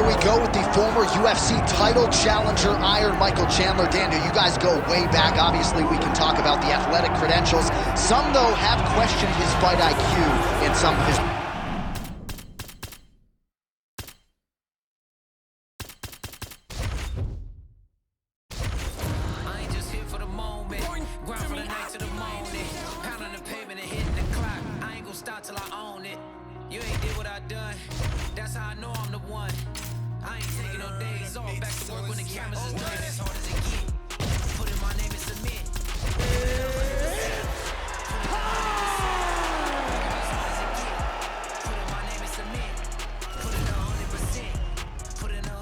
here we go with the former UFC title challenger, Iron Michael Chandler. Daniel, you guys go way back. Obviously, we can talk about the athletic credentials. Some, though, have questioned his fight IQ in some of his... Till I own it. You ain't did what I done. That's how I know I'm the one. I ain't taking no days off. Back to work when the cameras is done. As hard as it get. Put in my name and submit. Put in my name and submit. Put in 100%. Put in 100%.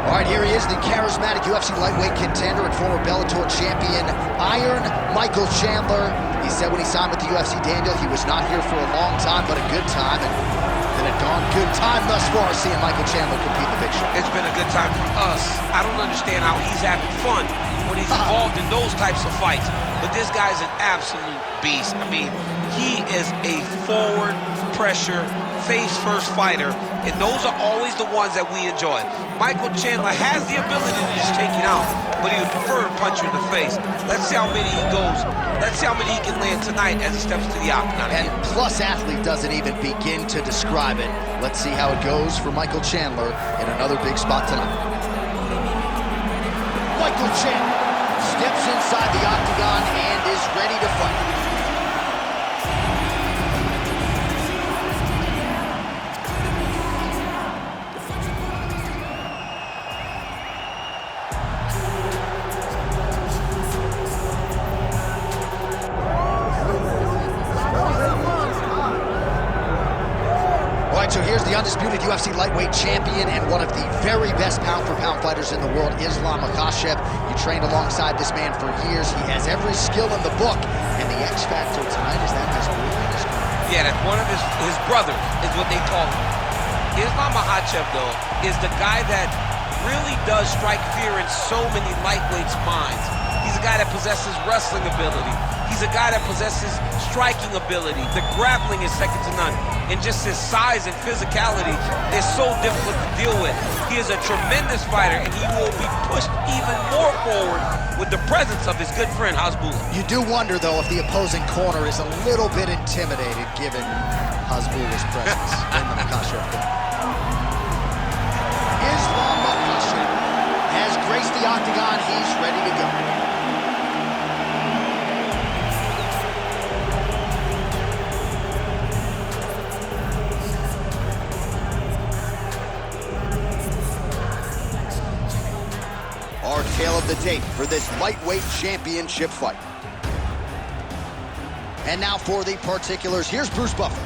All right, here he is, the charismatic UFC lightweight contender and former Bellator champion, Iron Michael Chandler. He said when he signed with the UFC, Daniel, he was not here for a long time, but a good time, and been a darn good time thus far seeing Michael Chandler compete in the big show. It's been a good time for us. I don't understand how he's having fun when he's involved in those types of fights, but this guy's an absolute beast. I mean, he is a forward pressure, face-first fighter, and those are always the ones that we enjoy. Michael Chandler has the ability to just take it out, but he would prefer to punch you in the face. Let's see how many he goes. Let's see how many he can land tonight as he steps to the octagon. And Plus Athlete doesn't even begin to describe it. Let's see how it goes for Michael Chandler in another big spot tonight. Michael Chandler steps inside the octagon and is ready to fight. So here's the undisputed UFC lightweight champion and one of the very best pound-for-pound fighters in the world, Islam Makhachev. You trained alongside this man for years. He has every skill in the book. And the X factor tonight is that his brilliant. Yeah, that's one of his brothers is what they call him. Islam Makhachev, though, is the guy that really does strike fear in so many lightweights' minds. He's a guy that possesses wrestling ability. He's a guy that possesses striking ability. The grappling is second to none. And just his size and physicality is so difficult to deal with. He is a tremendous fighter, and he will be pushed even more forward with the presence of his good friend, Hasbulla. You do wonder, though, if the opposing corner is a little bit intimidated given Hasbulla's presence in the Makhachev corner. Islam Makhachev has graced the octagon. He's ready to go. Our tale of the tape for this lightweight championship fight. And now for the particulars, here's Bruce Buffer.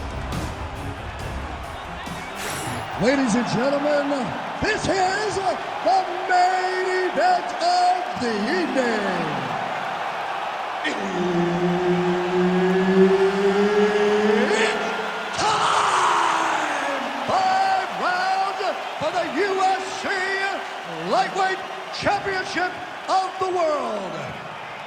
Ladies and gentlemen, this is the main event of the evening. It's time! 5 rounds for the UFC Lightweight Championship of the world.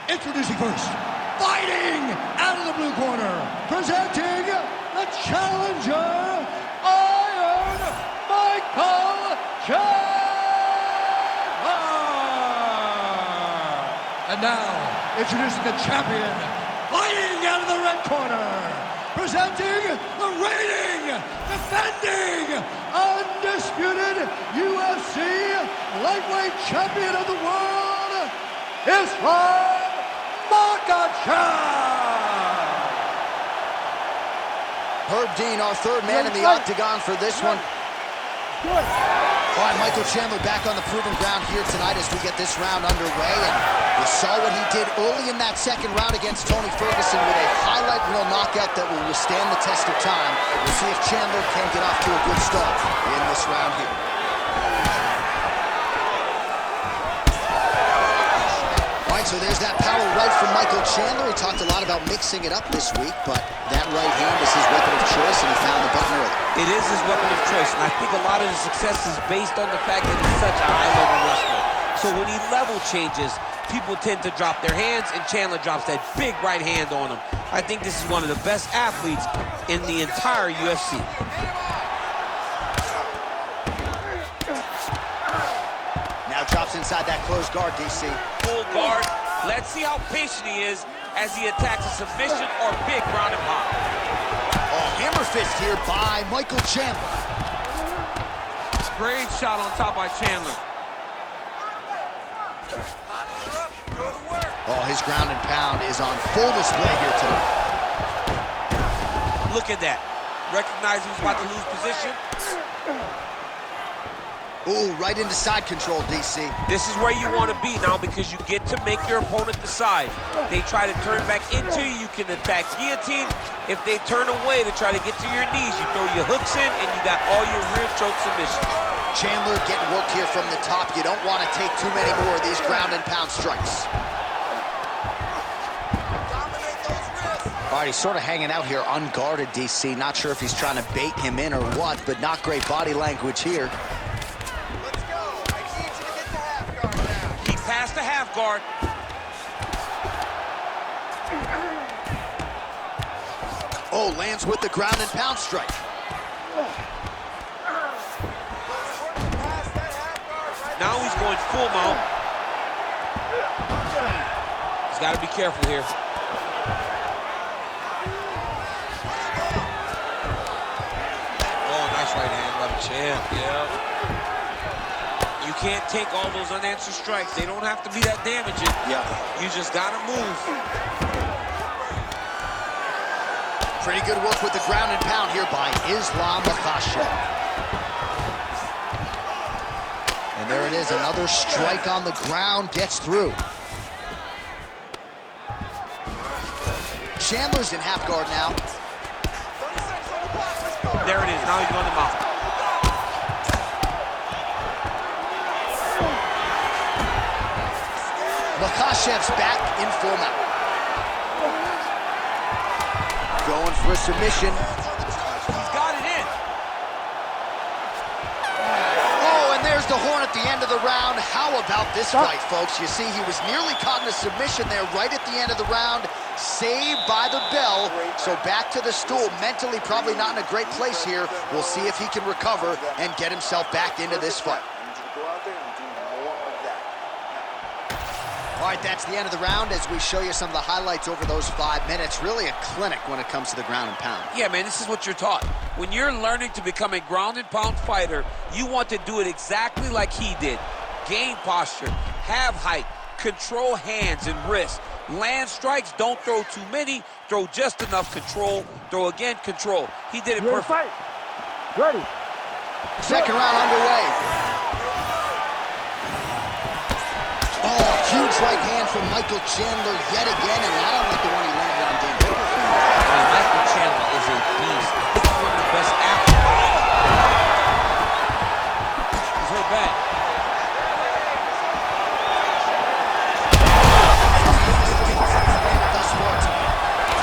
Introducing first, fighting out of the blue corner, presenting the challenger, Iron Michael Chandler. And now, introducing the champion, fighting out of the red corner, presenting the reigning, defending, undisputed UFC lightweight champion of the world, Islam Makhachev. Herb Dean, our third man in the octagon for this one. All right, Michael Chandler back on the proven ground here tonight as we get this round underway. And you saw what he did early in that second round against Tony Ferguson with a highlight reel knockout that will withstand the test of time. We'll see if Chandler can get off to a good start in this round here. All right, right, so there's that power right from Michael Chandler. He talked a lot about mixing it up this week, but that right hand is his weapon of choice, and he found the button early. It is his weapon of choice, and I think a lot of his success is based on the fact that he's such a high-level wrestler. So when he level changes, people tend to drop their hands, and Chandler drops that big right hand on him. I think this is one of the best athletes in the entire UFC. Now drops inside that closed guard, DC. Full guard. Let's see how patient he is as he attacks a submission or big ground and pound. Oh, hammer fist here by Michael Chandler. Great shot on top by Chandler. Oh, his ground and pound is on full display here tonight. Look at that. Recognize he was about to lose position. Ooh, right into side control, DC. This is where you want to be now because you get to make your opponent decide. They try to turn back into you, you can attack guillotine. If they turn away to try to get to your knees, you throw your hooks in and you got all your rear choke submissions. Chandler getting work here from the top. You don't want to take too many more of these ground and pound strikes. All right, he's sort of hanging out here unguarded, DC. Not sure if he's trying to bait him in or what, but not great body language here. Past the half guard. Oh, lands with the ground and pound strike. Now he's going full mount. He's got to be careful here. Oh, nice right hand by the champ. Yeah. You can't take all those unanswered strikes. They don't have to be that damaging. Yeah. You just gotta move. Pretty good work with the ground and pound here by Makhachev. And there it is, another strike on the ground gets through. Chandler's in half guard now. There it is, now he's going to mount. Makhachev's back in full mount. Going for a submission. He's got it in. Oh, and there's the horn at the end of the round. How about this fight, folks? You see, he was nearly caught in a submission there right at the end of the round. Saved by the bell. So back to the stool. Mentally probably not in a great place here. We'll see if he can recover and get himself back into this fight. All right, that's the end of the round as we show you some of the highlights over those 5 minutes. Really a clinic when it comes to the ground and pound. Yeah, man, this is what you're taught. When you're learning to become a ground and pound fighter, you want to do it exactly like he did. Gain posture, have height, control hands and wrists. Land strikes, don't throw too many, throw just enough, control, throw again, control. He did it perfect. Ready. Second round underway. Oh, huge right hand from Michael Chandler yet again, and I don't like the one he landed on Dan Hooker. Michael Chandler is a beast. He's one of the best athletes. He's hurt bad.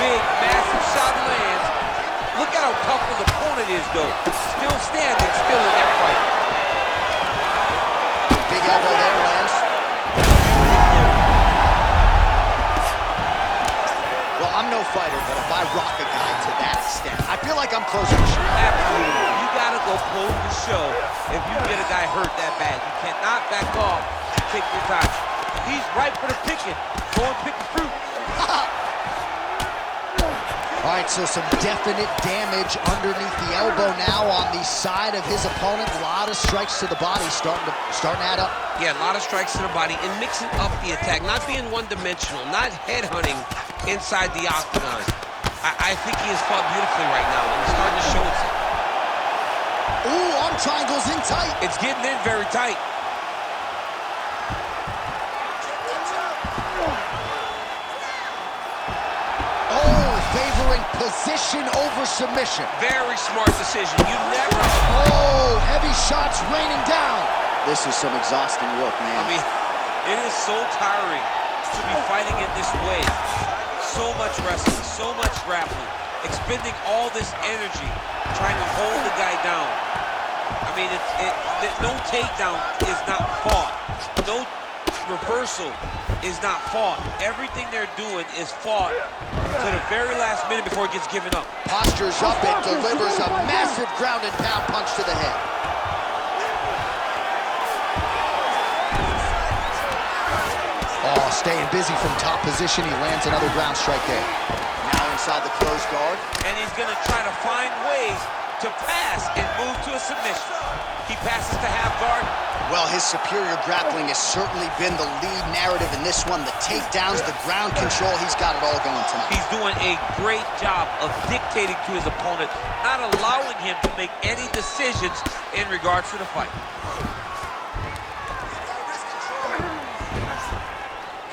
Big, massive shot lands. Look at how tough his opponent is, though. Still standing, still in that fight. Big elbow there, Lance. Well, I'm no fighter, but if I rock a guy to that extent, I feel like I'm closing the show. Absolutely. You gotta go close the show if you get a guy hurt that bad. You cannot back off and take your time. He's ripe for the picking. Go and pick the fruit. All right, so some definite damage underneath the elbow now on the side of his opponent. A lot of strikes to the body starting to add up. Yeah, a lot of strikes to the body and mixing up the attack, not being one-dimensional, not headhunting inside the octagon. I think he has fought beautifully right now, and he's starting to show itself. Ooh, arm triangles in tight. It's getting in very tight. Favoring position over submission. Very smart decision. You never... Oh, heavy shots raining down. This is some exhausting work, man. I mean, it is so tiring to be fighting in this way. So much wrestling, so much grappling, expending all this energy trying to hold the guy down. I mean, no takedown is not fought. No reversal is not fought. Everything they're doing is fought to the very last minute before it gets given up. Postures up and delivers a massive ground and pound punch to the head. Oh, staying busy from top position. He lands another ground strike there. Now inside the closed guard. And he's going to try to find ways to pass and move to a submission. He passes to half guard. Well, his superior grappling has certainly been the lead narrative in this one. The takedowns, the ground control, he's got it all going tonight. He's doing a great job of dictating to his opponent, not allowing him to make any decisions in regards to the fight.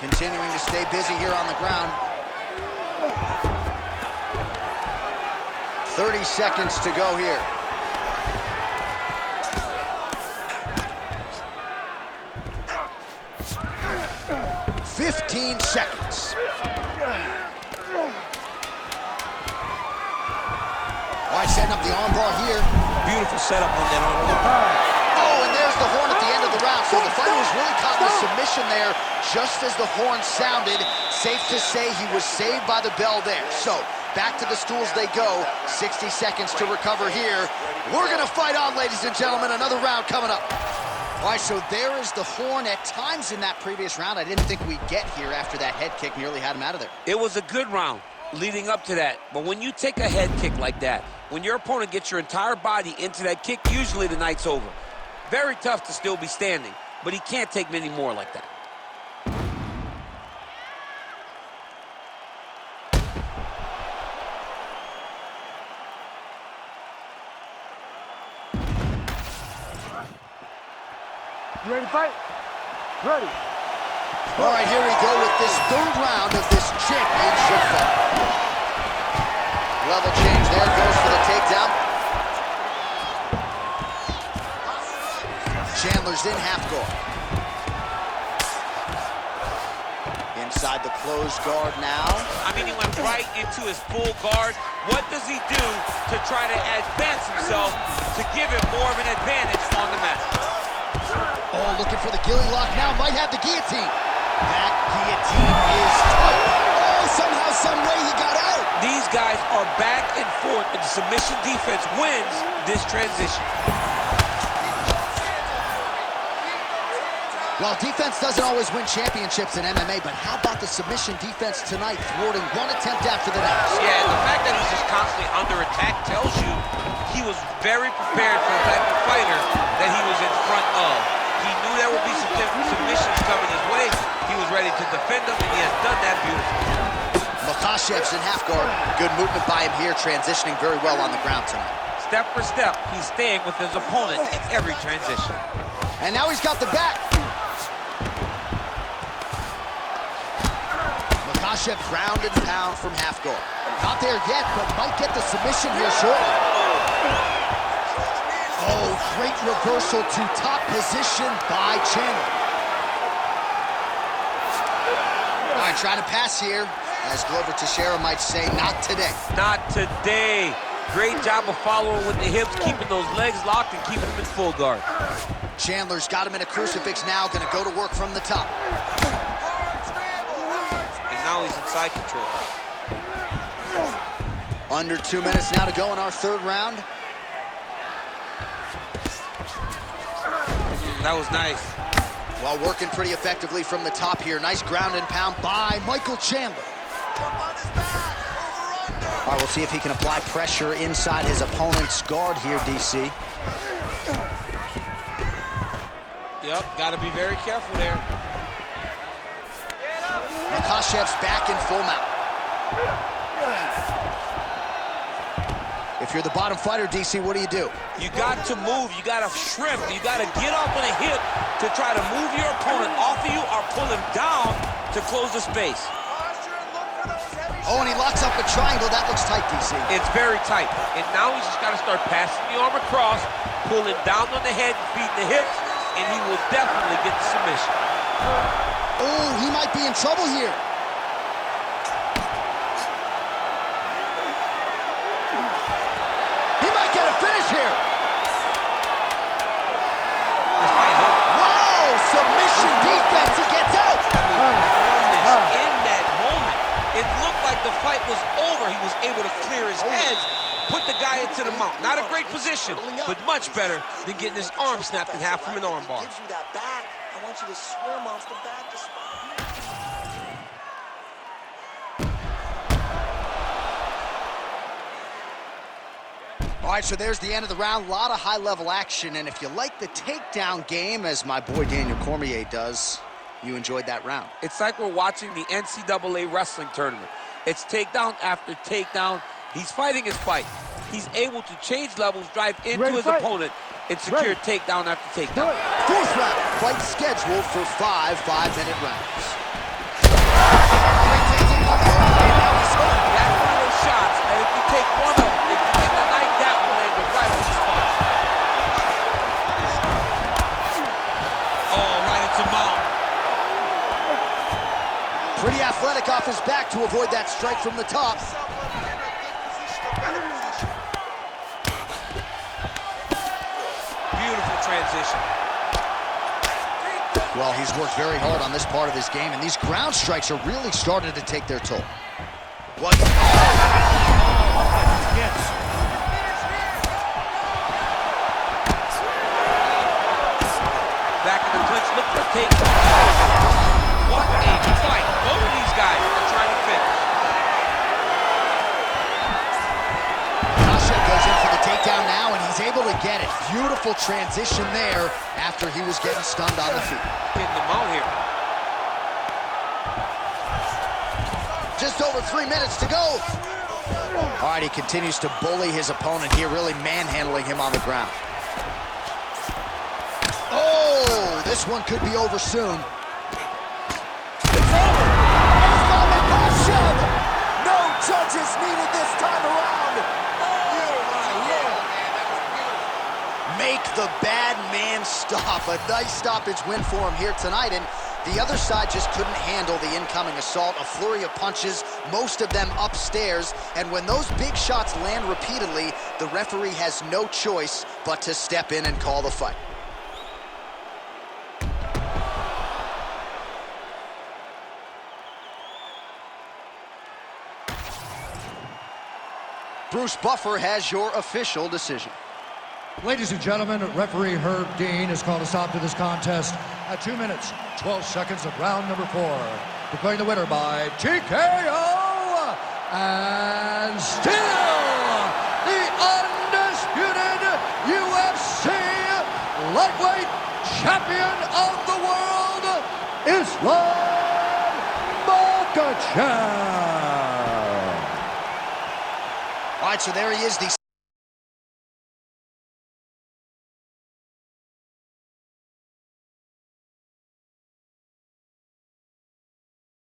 Continuing to stay busy here on the ground. 30 seconds to go here. Fifteen seconds. All right, setting up the armbar here. Beautiful setup on that armbar. Oh, and there's the horn at the end of the round. So the fighter was really caught in the submission there just as the horn sounded. Safe to say he was saved by the bell there. So back to the stools they go. 60 seconds to recover here. We're going to fight on, ladies and gentlemen. Another round coming up. All right, so there is the horn. At times in that previous round, I didn't think we'd get here after that head kick nearly had him out of there. It was a good round leading up to that. But when you take a head kick like that, when your opponent gets your entire body into that kick, usually the night's over. Very tough to still be standing, but he can't take many more like that. You ready to fight? Ready. All right, here we go with this third round of this championship fight. Level change there, goes for the takedown. Chandler's in half guard. Inside the closed guard now. I mean, he went right into his full guard. What does he do to try to advance himself to give him more of an advantage on the mat? Oh, looking for the gilly lock now. Might have the guillotine. That guillotine is tight. Oh, somehow, some way he got out. These guys are back and forth, but the submission defense wins this transition. Well, defense doesn't always win championships in MMA, but how about the submission defense tonight, thwarting one attempt after the next? Yeah, the fact that he's just constantly under attack tells you he was very prepared for the type of fighter that he was in front of. He knew there would be some submissions coming his way. He was ready to defend them, and he has done that beautifully. Makhachev's in half guard. Good movement by him here, transitioning very well on the ground tonight. Step for step, he's staying with his opponent in every transition. And now he's got the back. Makhachev ground and pound from half guard. Not there yet, but might get the submission here shortly. Oh, great reversal to top position by Chandler. All right, trying to pass here. As Glover Teixeira might say, not today. Not today. Great job of following with the hips, keeping those legs locked and keeping them in full guard. Chandler's got him in a crucifix now, gonna go to work from the top. And now he's in side control. Under 2 minutes now to go in our third round. That was nice. While working pretty effectively from the top here. Nice ground and pound by Michael Chandler. All right, we'll see if he can apply pressure inside his opponent's guard here, DC. Yep, got to be very careful there. Makhachev's back in full mount. If you're the bottom fighter, DC, what do? You got to move, you got to shrimp, you got to get up on a hip to try to move your opponent off of you or pull him down to close the space. Oh, and he locks up a triangle. That looks tight, DC. It's very tight. And now he's just got to start passing the arm across, pulling down on the head, feeding the hips, and he will definitely get the submission. Oh, he might be in trouble here. He might get a finish here. Whoa, submission defense, he gets out. In that moment, it looked like the fight was over. He was able to clear his head, put the guy into the mount. Not a great position, but much better than getting his arm snapped in half from an arm bar. Gives you that back. I want you to swim off the back to spot. All right, so there's the end of the round. A lot of high-level action, and if you like the takedown game, as my boy Daniel Cormier does, you enjoyed that round. It's like we're watching the NCAA wrestling tournament. It's takedown after takedown. He's fighting his fight. He's able to change levels, drive into his opponent, and secure takedown after takedown. Fourth round, fight scheduled for 5 5-minute rounds. That's one of those shots, and if you take one of them, if you get the night, that will land the right on the spot. Oh, right into mount. Pretty athletic off his back to avoid that strike from the top. Beautiful transition. Well, he's worked very hard on this part of his game, and these ground strikes are really starting to take their toll. What? Yes. Back in the clinch, look for takedown. What a fight. Both of these guys are trying to finish. Makhachev goes in for the takedown now, and he's able to get it. Beautiful transition there after he was getting stunned on the feet. Hitting the mount here. Just over 3 minutes to go. All right, he continues to bully his opponent here, really manhandling him on the ground. Oh, this one could be over soon. It's over. It's by Makhachev. No judges needed this time around. Make the bad man stop. A nice stoppage win for him here tonight, and the other side just couldn't handle the incoming assault. A flurry of punches, most of them upstairs, and when those big shots land repeatedly, the referee has no choice but to step in and call the fight. Bruce Buffer has your official decision. Ladies and gentlemen, referee Herb Dean has called a stop to this contest at 2 minutes, 12 seconds of round number 4. Declaring the winner by TKO, and still the undisputed UFC lightweight champion of the world, Islam Makhachev. All right, so there he is, the